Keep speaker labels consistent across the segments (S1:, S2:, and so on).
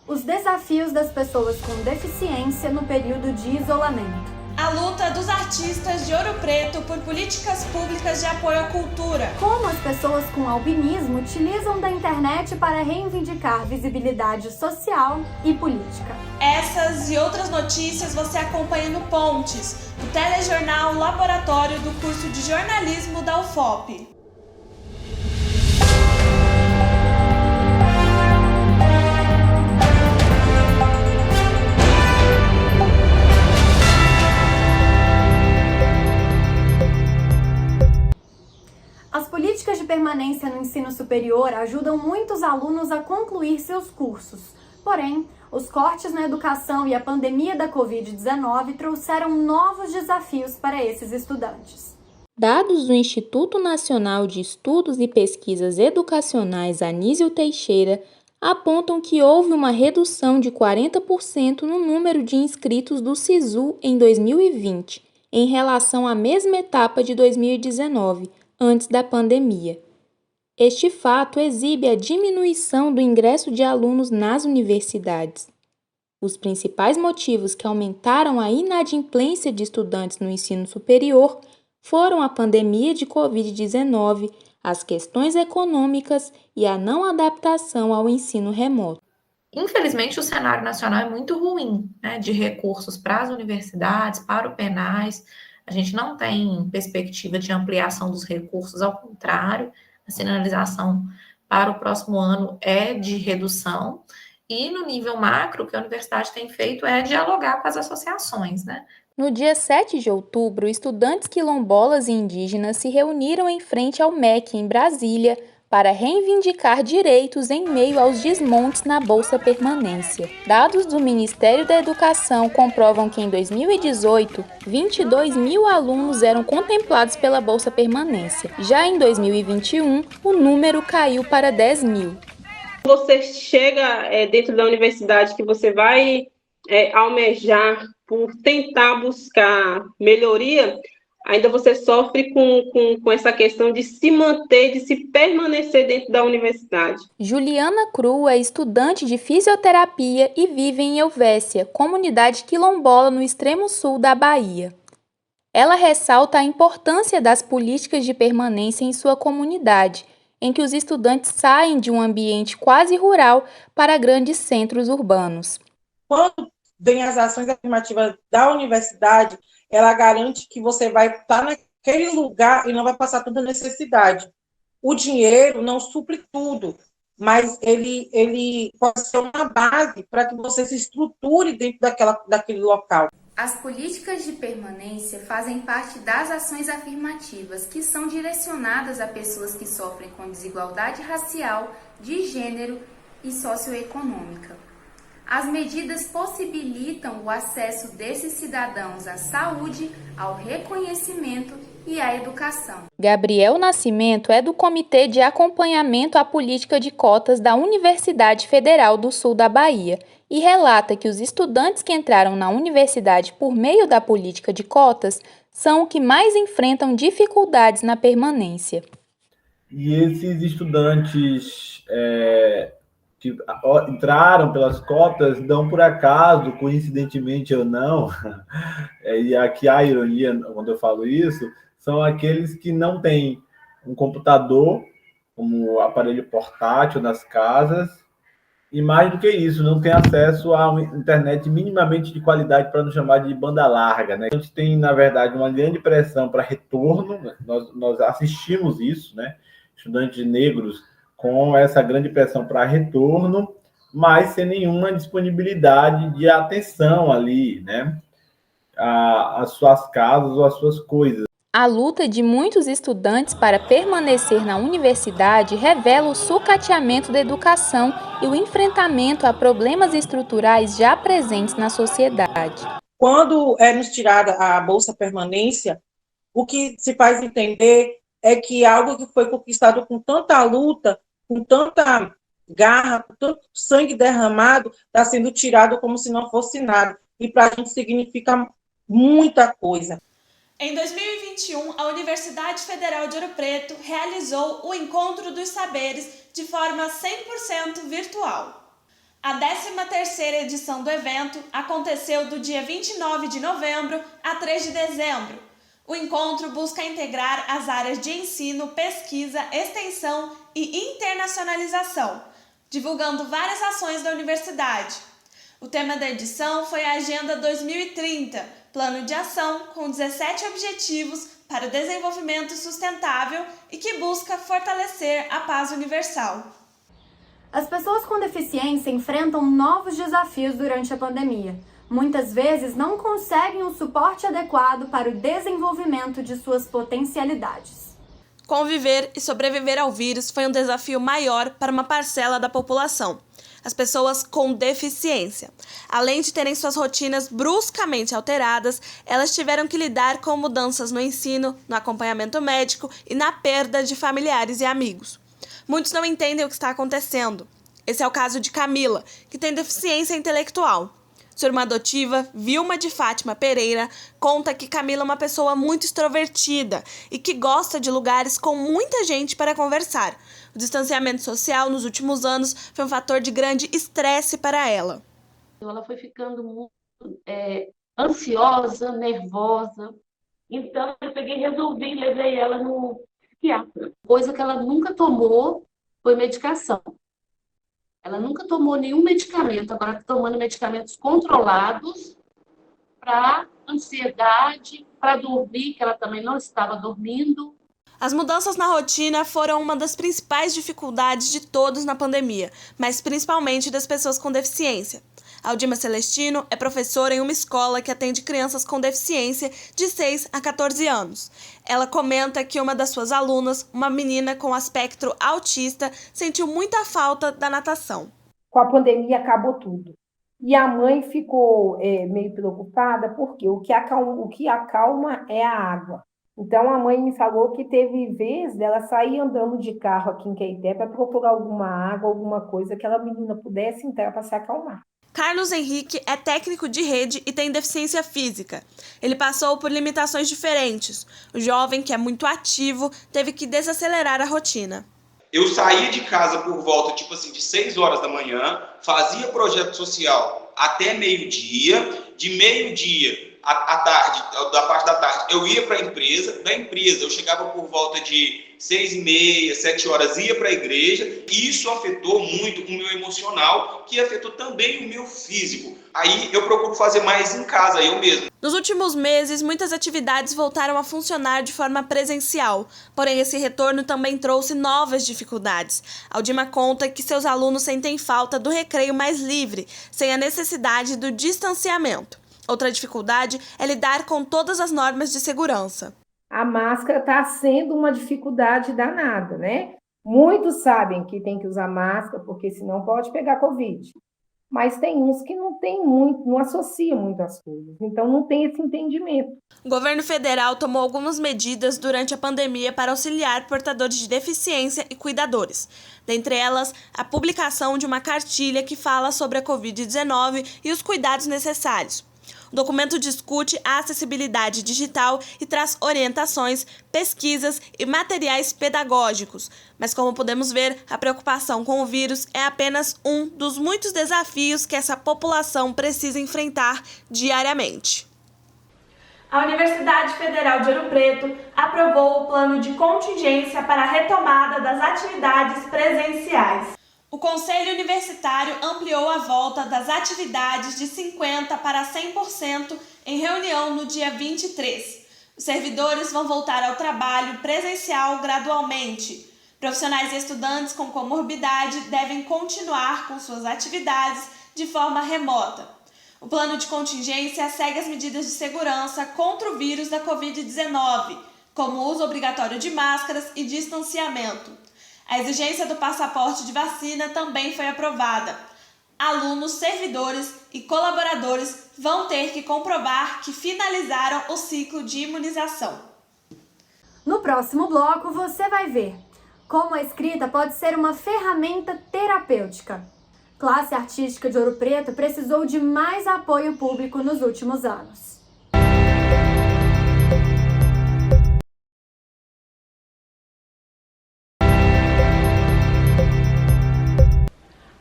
S1: Os desafios das pessoas com deficiência no período de isolamento.
S2: A luta dos artistas de Ouro Preto por políticas públicas de apoio à cultura.
S1: Como as pessoas com albinismo utilizam da internet para reivindicar visibilidade social e política.
S2: Essas e outras notícias você acompanha no Pontes, o telejornal laboratório do curso de jornalismo da UFOP.
S1: As políticas de permanência no ensino superior ajudam muitos alunos a concluir seus cursos. Porém, os cortes na educação e a pandemia da Covid-19 trouxeram novos desafios para esses estudantes.
S3: Dados do Instituto Nacional de Estudos e Pesquisas Educacionais Anísio Teixeira apontam que houve uma redução de 40% no número de inscritos do SISU em 2020, em relação à mesma etapa de 2019, antes da pandemia. Este fato exibe a diminuição do ingresso de alunos nas universidades. Os principais motivos que aumentaram a inadimplência de estudantes no ensino superior foram a pandemia de Covid-19, as questões econômicas e a não adaptação ao ensino remoto.
S4: Infelizmente, o cenário nacional é muito ruim, né, de recursos para as universidades, para o penais. A gente não tem perspectiva de ampliação dos recursos, ao contrário, a sinalização para o próximo ano é de redução. E no nível macro, o que a universidade tem feito é dialogar com as associações, né?
S3: No dia 7 de outubro, estudantes quilombolas e indígenas se reuniram em frente ao MEC, em Brasília, para reivindicar direitos em meio aos desmontes na Bolsa Permanência. Dados do Ministério da Educação comprovam que em 2018, 22 mil alunos eram contemplados pela Bolsa Permanência. Já em 2021, o número caiu para 10 mil.
S5: Você chega dentro da universidade que você vai almejar por tentar buscar melhoria, ainda você sofre com essa questão de se manter, de se permanecer dentro da universidade.
S3: Juliana Cru é estudante de fisioterapia e vive em Helvécia, comunidade quilombola no extremo sul da Bahia. Ela ressalta a importância das políticas de permanência em sua comunidade, em que os estudantes saem de um ambiente quase rural para grandes centros urbanos.
S6: Quando vem as ações afirmativas da universidade, ela garante que você vai estar naquele lugar e não vai passar tanta necessidade. O dinheiro não supre tudo, mas ele pode ser uma base para que você se estruture dentro daquele local.
S7: As políticas de permanência fazem parte das ações afirmativas que são direcionadas a pessoas que sofrem com desigualdade racial, de gênero e socioeconômica. As medidas possibilitam o acesso desses cidadãos à saúde, ao reconhecimento e à educação.
S3: Gabriel Nascimento é do Comitê de Acompanhamento à Política de Cotas da Universidade Federal do Sul da Bahia e relata que os estudantes que entraram na universidade por meio da política de cotas são os que mais enfrentam dificuldades na permanência.
S8: E esses estudantes que entraram pelas cotas, não por acaso, coincidentemente ou não, e aqui há ironia quando eu falo isso, são aqueles que não têm um computador como aparelho portátil nas casas, e mais do que isso, não tem acesso a uma internet minimamente de qualidade, para não chamar de banda larga, né? A gente tem, na verdade, uma grande pressão para retorno, nós assistimos isso, né? Estudantes negros com essa grande pressão para retorno, mas sem nenhuma disponibilidade de atenção ali, né? Às suas casas ou às suas coisas.
S3: A luta de muitos estudantes para permanecer na universidade revela o sucateamento da educação e o enfrentamento a problemas estruturais já presentes na sociedade.
S6: Quando é nos tirada a Bolsa Permanência, o que se faz entender é que algo que foi conquistado com tanta luta, com tanta garra, com tanto sangue derramado, está sendo tirado como se não fosse nada. E para a gente significa muita coisa.
S2: Em 2021, a Universidade Federal de Ouro Preto realizou o Encontro dos Saberes de forma 100% virtual. A 13ª edição do evento aconteceu do dia 29 de novembro a 3 de dezembro. O encontro busca integrar as áreas de ensino, pesquisa, extensão e internacionalização, divulgando várias ações da universidade. O tema da edição foi a Agenda 2030, plano de ação com 17 objetivos para o desenvolvimento sustentável e que busca fortalecer a paz universal.
S1: As pessoas com deficiência enfrentam novos desafios durante a pandemia. Muitas vezes não conseguem o suporte adequado para o desenvolvimento de suas potencialidades.
S2: Conviver e sobreviver ao vírus foi um desafio maior para uma parcela da população, as pessoas com deficiência. Além de terem suas rotinas bruscamente alteradas, elas tiveram que lidar com mudanças no ensino, no acompanhamento médico e na perda de familiares e amigos. Muitos não entendem o que está acontecendo. Esse é o caso de Camila, que tem deficiência intelectual. Sua irmã adotiva, Vilma de Fátima Pereira, conta que Camila é uma pessoa muito extrovertida e que gosta de lugares com muita gente para conversar. O distanciamento social nos últimos anos foi um fator de grande estresse para ela.
S9: Ela foi ficando muito ansiosa, nervosa. Então, eu peguei e resolvi e levei ela no psiquiatra. Coisa que ela nunca tomou foi medicação. Ela nunca tomou nenhum medicamento, agora está tomando medicamentos controlados para ansiedade, para dormir, que ela também não estava dormindo.
S2: As mudanças na rotina foram uma das principais dificuldades de todos na pandemia, mas principalmente das pessoas com deficiência. Aldima Celestino é professora em uma escola que atende crianças com deficiência de 6 a 14 anos. Ela comenta que uma das suas alunas, uma menina com espectro autista, sentiu muita falta da natação.
S10: Com a pandemia acabou tudo. E a mãe ficou meio preocupada porque o que acalma é a água. Então a mãe me falou que teve vezes dela sair andando de carro aqui em Caeté para procurar alguma água, alguma coisa que aquela menina pudesse entrar para se acalmar.
S2: Carlos Henrique é técnico de rede e tem deficiência física. Ele passou por limitações diferentes. O jovem, que é muito ativo, teve que desacelerar a rotina.
S11: Eu saía de casa por volta, de 6 horas da manhã, fazia projeto social até meio-dia, de meio-dia à tarde, da parte da tarde, eu ia para a empresa, da empresa eu chegava por volta de 6h30, 7 horas, ia para a igreja, e isso afetou muito o meu emocional, que afetou também o meu físico. Aí eu procuro fazer mais em casa, eu mesmo.
S2: Nos últimos meses, muitas atividades voltaram a funcionar de forma presencial, porém esse retorno também trouxe novas dificuldades. Aldima conta que seus alunos sentem falta do recreio mais livre, sem a necessidade do distanciamento. Outra dificuldade é lidar com todas as normas de segurança.
S10: A máscara está sendo uma dificuldade danada, né? Muitos sabem que tem que usar máscara, porque senão pode pegar Covid. Mas tem uns que não associam muito as coisas, então não tem esse entendimento.
S2: O governo federal tomou algumas medidas durante a pandemia para auxiliar portadores de deficiência e cuidadores. Dentre elas, a publicação de uma cartilha que fala sobre a Covid-19 e os cuidados necessários. O documento discute a acessibilidade digital e traz orientações, pesquisas e materiais pedagógicos. Mas como podemos ver, a preocupação com o vírus é apenas um dos muitos desafios que essa população precisa enfrentar diariamente. A Universidade Federal de Ouro Preto aprovou o plano de contingência para a retomada das atividades presenciais. O Conselho Universitário ampliou a volta das atividades de 50% para 100% em reunião no dia 23. Os servidores vão voltar ao trabalho presencial gradualmente. Profissionais e estudantes com comorbidade devem continuar com suas atividades de forma remota. O plano de contingência segue as medidas de segurança contra o vírus da Covid-19, como o uso obrigatório de máscaras e distanciamento. A exigência do passaporte de vacina também foi aprovada. Alunos, servidores e colaboradores vão ter que comprovar que finalizaram o ciclo de imunização.
S1: No próximo bloco, você vai ver como a escrita pode ser uma ferramenta terapêutica. Classe artística de Ouro Preto precisou de mais apoio público nos últimos anos.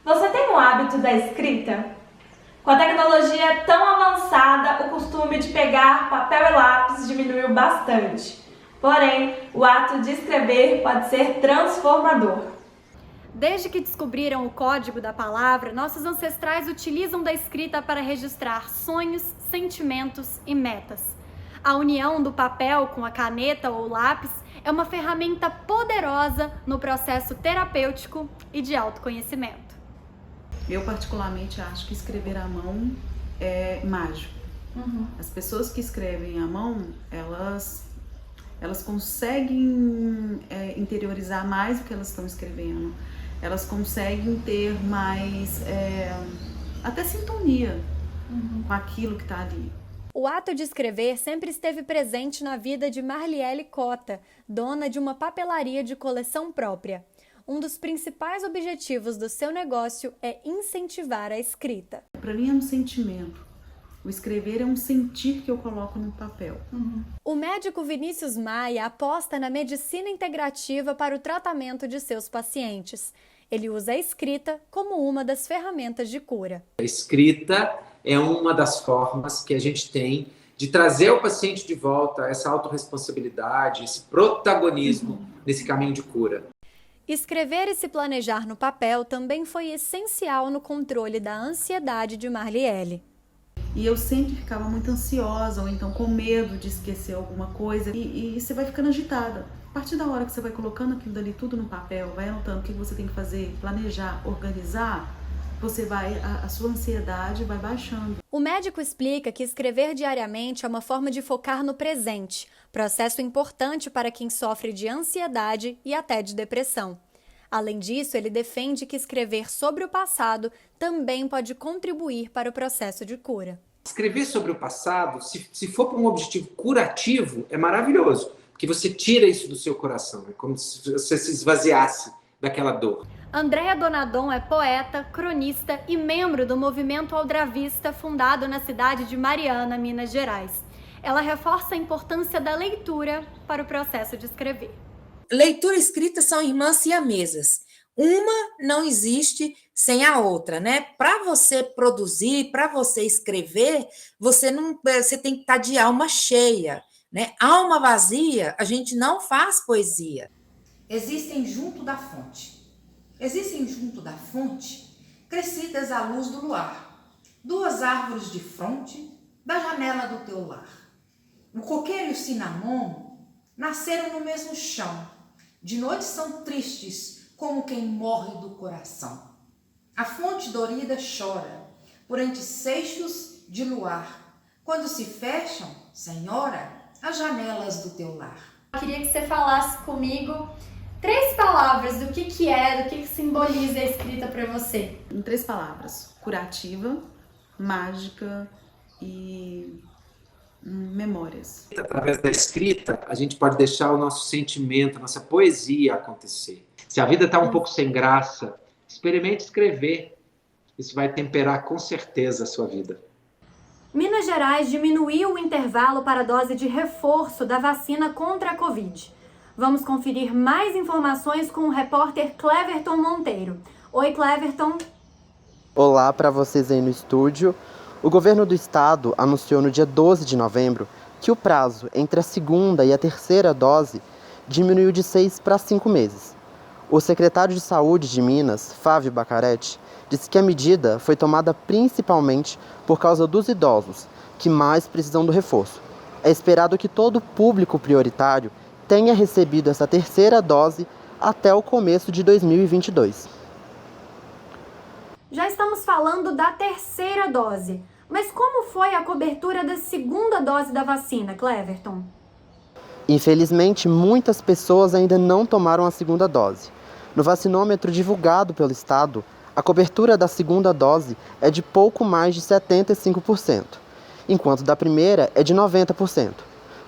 S2: Você tem o hábito hábito da escrita? Com a tecnologia tão avançada, o costume de pegar papel e lápis diminuiu bastante. Porém, o ato de escrever pode ser transformador.
S1: Desde que descobriram o código da palavra, nossos ancestrais utilizam da escrita para registrar sonhos, sentimentos e metas. A união do papel com a caneta ou lápis é uma ferramenta poderosa no processo terapêutico e de autoconhecimento.
S12: Eu particularmente acho que escrever à mão é mágico. As pessoas que escrevem à mão, elas conseguem interiorizar mais o que elas estão escrevendo. Elas conseguem ter mais até sintonia com aquilo que está ali.
S1: O ato de escrever sempre esteve presente na vida de Marliele Cota, dona de uma papelaria de coleção própria. Um dos principais objetivos do seu negócio é incentivar a escrita.
S12: Para mim é um sentimento. O escrever é um sentir que eu coloco no papel.
S1: O médico Vinícius Maia aposta na medicina integrativa para o tratamento de seus pacientes. Ele usa a escrita como uma das ferramentas de cura.
S13: A escrita é uma das formas que a gente tem de trazer o paciente de volta a essa autorresponsabilidade, esse protagonismo nesse caminho de cura.
S1: Escrever e se planejar no papel também foi essencial no controle da ansiedade de Marliele.
S12: E eu sempre ficava muito ansiosa, ou então com medo de esquecer alguma coisa, e você vai ficando agitada. A partir da hora que você vai colocando aquilo dali tudo no papel, vai anotando o que você tem que fazer, planejar, organizar, a sua ansiedade vai baixando.
S1: O médico explica que escrever diariamente é uma forma de focar no presente, processo importante para quem sofre de ansiedade e até de depressão. Além disso, ele defende que escrever sobre o passado também pode contribuir para o processo de cura.
S13: Escrever sobre o passado, se for para um objetivo curativo, é maravilhoso, porque você tira isso do seu coração, é como se você se esvaziasse daquela dor.
S1: Andréa Donadon é poeta, cronista e membro do movimento aldravista fundado na cidade de Mariana, Minas Gerais. Ela reforça a importância da leitura para o processo de escrever.
S14: Leitura e escrita são irmãs siamesas. Uma não existe sem a outra, né? Para você produzir, para você escrever, você tem que estar de alma cheia, né? Alma vazia, a gente não faz poesia.
S15: Existem junto da fonte, crescidas à luz do luar, duas árvores de fronte da janela do teu lar. O coqueiro e o cinamomo nasceram no mesmo chão, de noite são tristes como quem morre do coração. A fonte dorida chora por entre seixos de luar, quando se fecham, senhora, as janelas do teu lar.
S1: Eu queria que você falasse comigo 3 palavras do que simboliza a escrita para você.
S12: Em 3 palavras: curativa, mágica e memórias.
S13: Através da escrita, a gente pode deixar o nosso sentimento, a nossa poesia acontecer. Se a vida está um pouco sem graça, experimente escrever. Isso vai temperar com certeza a sua vida.
S1: Minas Gerais diminuiu o intervalo para a dose de reforço da vacina contra a Covid. Vamos conferir mais informações com o repórter Cleverton Monteiro. Oi, Cleverton.
S16: Olá para vocês aí no estúdio. O governo do estado anunciou no dia 12 de novembro que o prazo entre a segunda e a terceira dose diminuiu de 6 para 5 meses. O secretário de Saúde de Minas, Fávio Bacaretti, disse que a medida foi tomada principalmente por causa dos idosos, que mais precisam do reforço. É esperado que todo público prioritário tenha recebido essa terceira dose até o começo de 2022.
S1: Já estamos falando da terceira dose, mas como foi a cobertura da segunda dose da vacina, Cleverton?
S16: Infelizmente, muitas pessoas ainda não tomaram a segunda dose. No vacinômetro divulgado pelo estado, a cobertura da segunda dose é de pouco mais de 75%, enquanto da primeira é de 90%.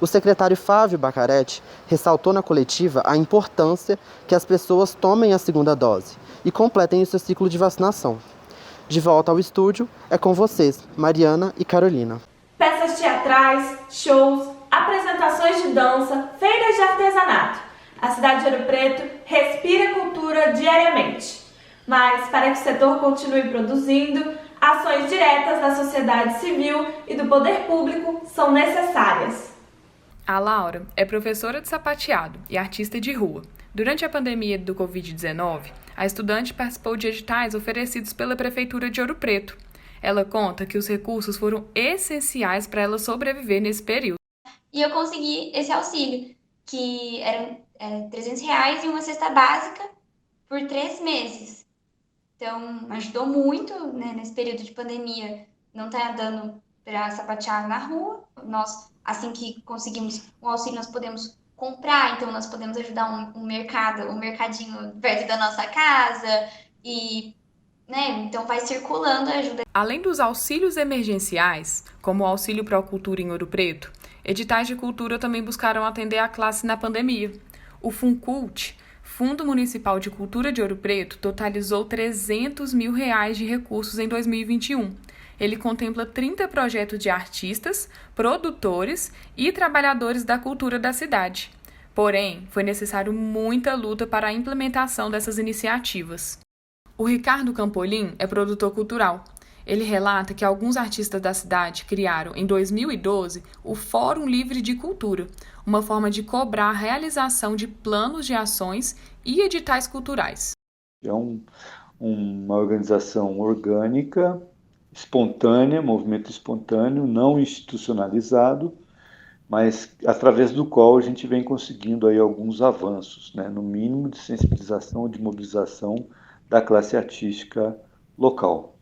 S16: O secretário Fávio Bacaretti ressaltou na coletiva a importância que as pessoas tomem a segunda dose e completem o seu ciclo de vacinação. De volta ao estúdio, é com vocês, Mariana e Carolina.
S2: Peças teatrais, shows, apresentações de dança, feiras de artesanato. A cidade de Ouro Preto respira cultura diariamente. Mas, para que o setor continue produzindo, ações diretas da sociedade civil e do poder público são necessárias.
S17: A Laura é professora de sapateado e artista de rua. Durante a pandemia do Covid-19, a estudante participou de editais oferecidos pela Prefeitura de Ouro Preto. Ela conta que os recursos foram essenciais para ela sobreviver nesse período.
S18: E eu consegui esse auxílio, que eram R$300 e uma cesta básica por 3 meses. Então, ajudou muito, né, nesse período de pandemia. Não tá dando para sapatear na rua. Nós, assim que conseguimos um auxílio, nós podemos comprar, então nós podemos ajudar um mercadinho perto da nossa casa e, né, então vai circulando a ajuda.
S17: Além dos auxílios emergenciais, como o Auxílio Procultura em Ouro Preto, editais de cultura também buscaram atender a classe na pandemia. O FUNCULT, Fundo Municipal de Cultura de Ouro Preto, totalizou R$300 mil de recursos em 2021. Ele contempla 30 projetos de artistas, produtores e trabalhadores da cultura da cidade. Porém, foi necessário muita luta para a implementação dessas iniciativas. O Ricardo Campolim é produtor cultural. Ele relata que alguns artistas da cidade criaram, em 2012, o Fórum Livre de Cultura, uma forma de cobrar a realização de planos de ações e editais culturais.
S8: É uma organização orgânica, espontânea, movimento espontâneo, não institucionalizado, mas através do qual a gente vem conseguindo aí alguns avanços, né, no mínimo de sensibilização, de mobilização da classe artística local.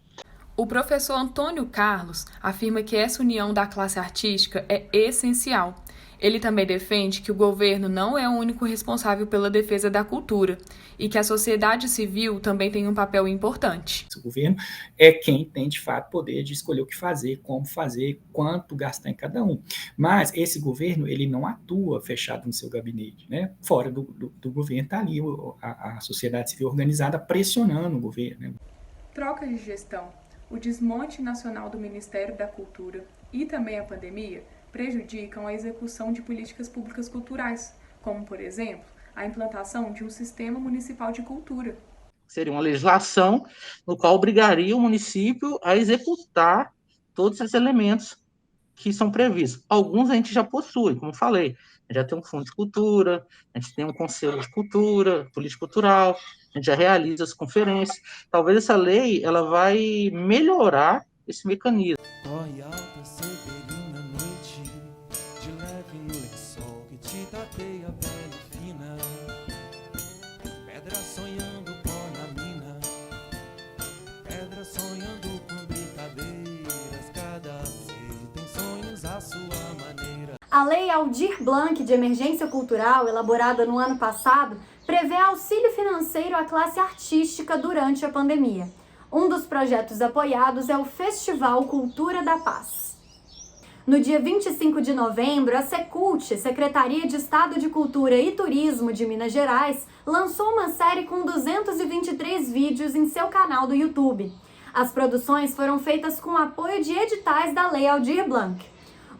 S17: O professor Antônio Carlos afirma que essa união da classe artística é essencial. Ele também defende que o governo não é o único responsável pela defesa da cultura e que a sociedade civil também tem um papel importante.
S19: O governo é quem tem, de fato, poder de escolher o que fazer, como fazer, quanto gastar em cada um. Mas esse governo, ele não atua fechado no seu gabinete, né? Fora do governo está ali a sociedade civil organizada pressionando o governo, né?
S17: Troca de gestão, o desmonte nacional do Ministério da Cultura e também a pandemia prejudicam a execução de políticas públicas culturais, como, por exemplo, a implantação de um sistema municipal de cultura.
S20: Seria uma legislação no qual obrigaria o município a executar todos esses elementos que são previstos. Alguns a gente já possui, como falei, já tem um fundo de cultura, a gente tem um conselho de cultura, política cultural, a gente já realiza as conferências. Talvez essa lei ela vai melhorar esse mecanismo.
S21: Corre alta, severina, noite, de leve no lençol que te tapeia a pele fina, pedra sonhando pó na mina, pedra sonhando com brincadeiras, cada ser tem sonhos à sua maneira.
S1: A Lei Aldir Blanc de Emergência Cultural, elaborada no ano passado, prevê auxílio financeiro à classe artística durante a pandemia. Um dos projetos apoiados é o Festival Cultura da Paz. No dia 25 de novembro, a Secult, Secretaria de Estado de Cultura e Turismo de Minas Gerais, lançou uma série com 223 vídeos em seu canal do YouTube. As produções foram feitas com apoio de editais da Lei Aldir Blanc.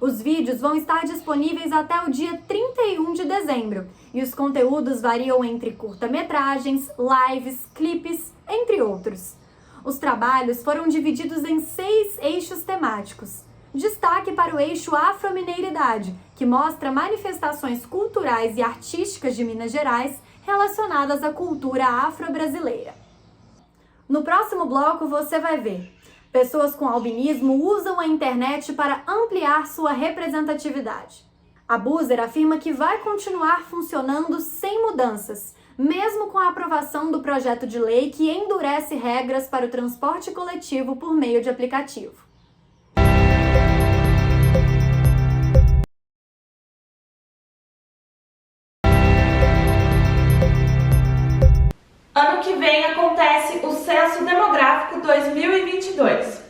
S1: Os vídeos vão estar disponíveis até o dia 31 de dezembro e os conteúdos variam entre curta-metragens, lives, clipes, entre outros. Os trabalhos foram divididos em 6 eixos temáticos. Destaque para o eixo Afro-Mineiridade, que mostra manifestações culturais e artísticas de Minas Gerais relacionadas à cultura afro-brasileira. No próximo bloco você vai ver: pessoas com albinismo usam a internet para ampliar sua representatividade. A Buser afirma que vai continuar funcionando sem mudanças, mesmo com a aprovação do projeto de lei que endurece regras para o transporte coletivo por meio de aplicativo.
S2: Ano que vem acontece o Censo Demográfico 2022.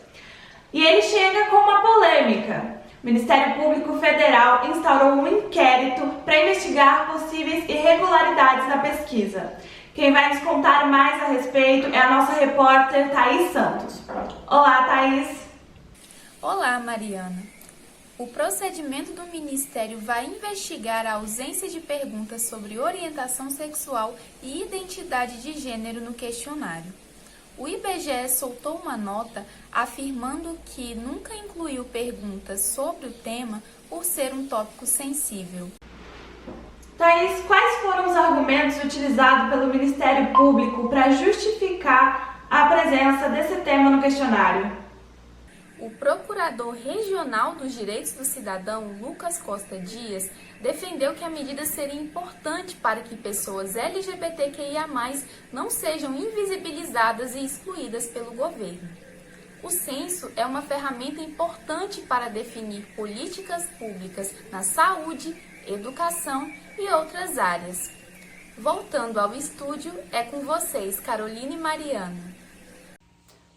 S2: E ele chega com uma polêmica. O Ministério Público Federal instaurou um inquérito para investigar possíveis irregularidades na pesquisa. Quem vai nos contar mais a respeito é a nossa repórter Thaís Santos. Olá, Thaís.
S7: Olá, Mariana. O procedimento do Ministério vai investigar a ausência de perguntas sobre orientação sexual e identidade de gênero no questionário. O IBGE soltou uma nota afirmando que nunca incluiu perguntas sobre o tema por ser um tópico sensível.
S2: Thaís, quais foram os argumentos utilizados pelo Ministério Público para justificar a presença desse tema no questionário?
S7: O Procurador Regional dos Direitos do Cidadão, Lucas Costa Dias, defendeu que a medida seria importante para que pessoas LGBTQIA+, não sejam invisibilizadas e excluídas pelo governo. O censo é uma ferramenta importante para definir políticas públicas na saúde, educação e outras áreas. Voltando ao estúdio, é com vocês, Carolina e Mariana.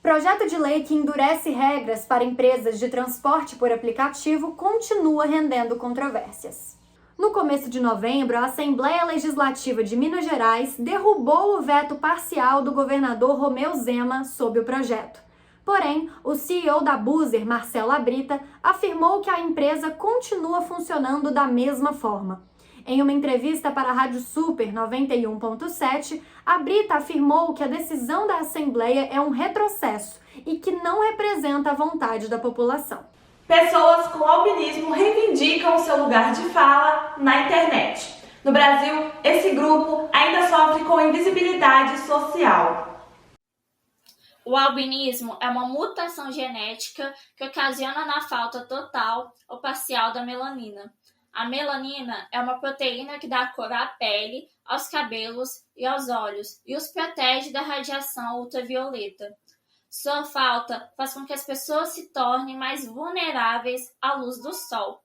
S1: Projeto de lei que endurece regras para empresas de transporte por aplicativo continua rendendo controvérsias. No começo de novembro, a Assembleia Legislativa de Minas Gerais derrubou o veto parcial do governador Romeu Zema sobre o projeto. Porém, o CEO da Buser, Marcelo Abrita, afirmou que a empresa continua funcionando da mesma forma. Em uma entrevista para a Rádio Super 91.7, Abrita afirmou que a decisão da Assembleia é um retrocesso e que não representa a vontade da população.
S2: Pessoas com albinismo reivindicam seu lugar de fala na internet. No Brasil, esse grupo ainda sofre com invisibilidade social.
S4: O albinismo é uma mutação genética que ocasiona na falta total ou parcial da melanina. A melanina é uma proteína que dá cor à pele, aos cabelos e aos olhos e os protege da radiação ultravioleta. Sua falta faz com que as pessoas se tornem mais vulneráveis à luz do sol.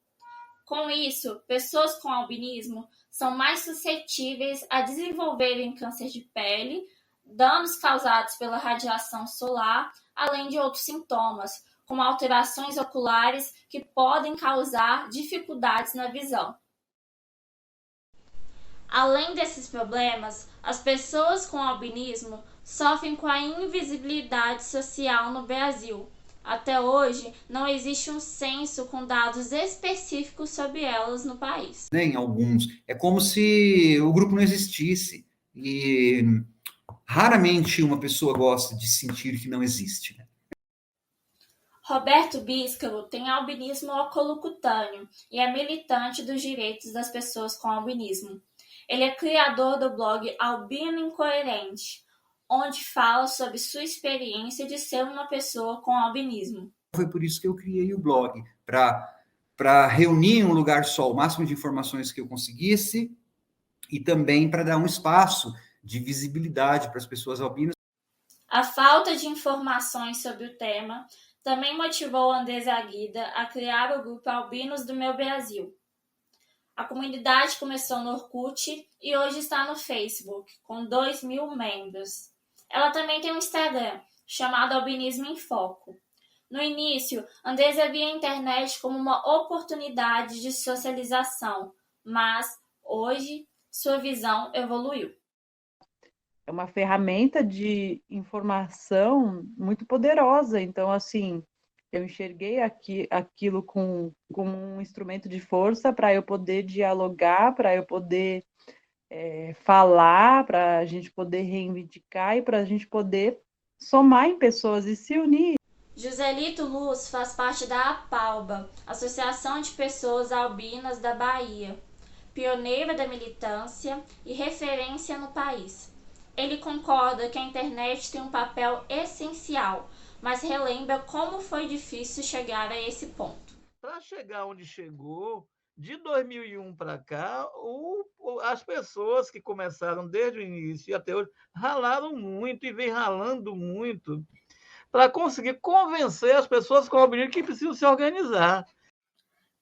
S4: Com isso, pessoas com albinismo são mais suscetíveis a desenvolverem câncer de pele, danos causados pela radiação solar, além de outros sintomas, como alterações oculares que podem causar dificuldades na visão. Além desses problemas, as pessoas com albinismo sofrem com a invisibilidade social no Brasil. Até hoje, não existe um censo com dados específicos sobre elas no país.
S22: Em alguns, é como se o grupo não existisse. E raramente uma pessoa gosta de sentir que não existe.
S4: Roberto Bíscaro tem albinismo oculocutâneo e é militante dos direitos das pessoas com albinismo. Ele é criador do blog Albino Incoerente, onde fala sobre sua experiência de ser uma pessoa com albinismo.
S22: Foi por isso que eu criei o blog, para reunir em um lugar só o máximo de informações que eu conseguisse e também para dar um espaço de visibilidade para as pessoas albinas.
S4: A falta de informações sobre o tema também motivou Andresa Aguida a criar o grupo Albinos do Meu Brasil. A comunidade começou no Orkut e hoje está no Facebook, com 2.000 membros. Ela também tem um Instagram, chamado Albinismo em Foco. No início, Andresa via a internet como uma oportunidade de socialização, mas hoje sua visão evoluiu.
S23: É uma ferramenta de informação muito poderosa. Então, assim, eu enxerguei aquilo como um instrumento de força para eu poder dialogar, para eu poder falar, para a gente poder reivindicar e para a gente poder somar em pessoas e se unir.
S4: Joselito Luz faz parte da APALBA, Associação de Pessoas Albinas da Bahia, pioneira da militância e referência no país. Ele concorda que a internet tem um papel essencial, mas relembra como foi difícil chegar a esse ponto.
S24: Para chegar onde chegou, de 2001 para cá, as pessoas que começaram desde o início e até hoje ralaram muito e vem ralando muito para conseguir convencer as pessoas com o objetivo que precisam se organizar.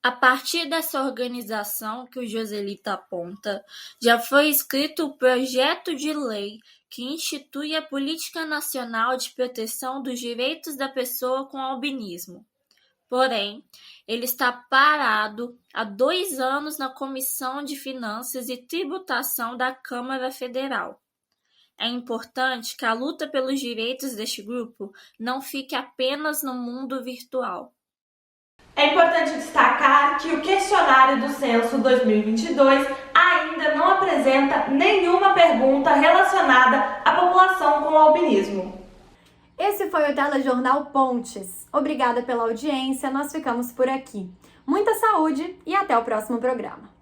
S4: A partir dessa organização que o Joselito aponta, já foi escrito o projeto de lei que institui a Política Nacional de Proteção dos Direitos da Pessoa com Albinismo. Porém, ele está parado há 2 anos na Comissão de Finanças e Tributação da Câmara Federal. É importante que a luta pelos direitos deste grupo não fique apenas no mundo virtual.
S2: É importante destacar que o questionário do Censo 2022 ainda não apresenta nenhuma pergunta relacionada à população com albinismo.
S1: Esse foi o Telejornal Pontes. Obrigada pela audiência, nós ficamos por aqui. Muita saúde e até o próximo programa.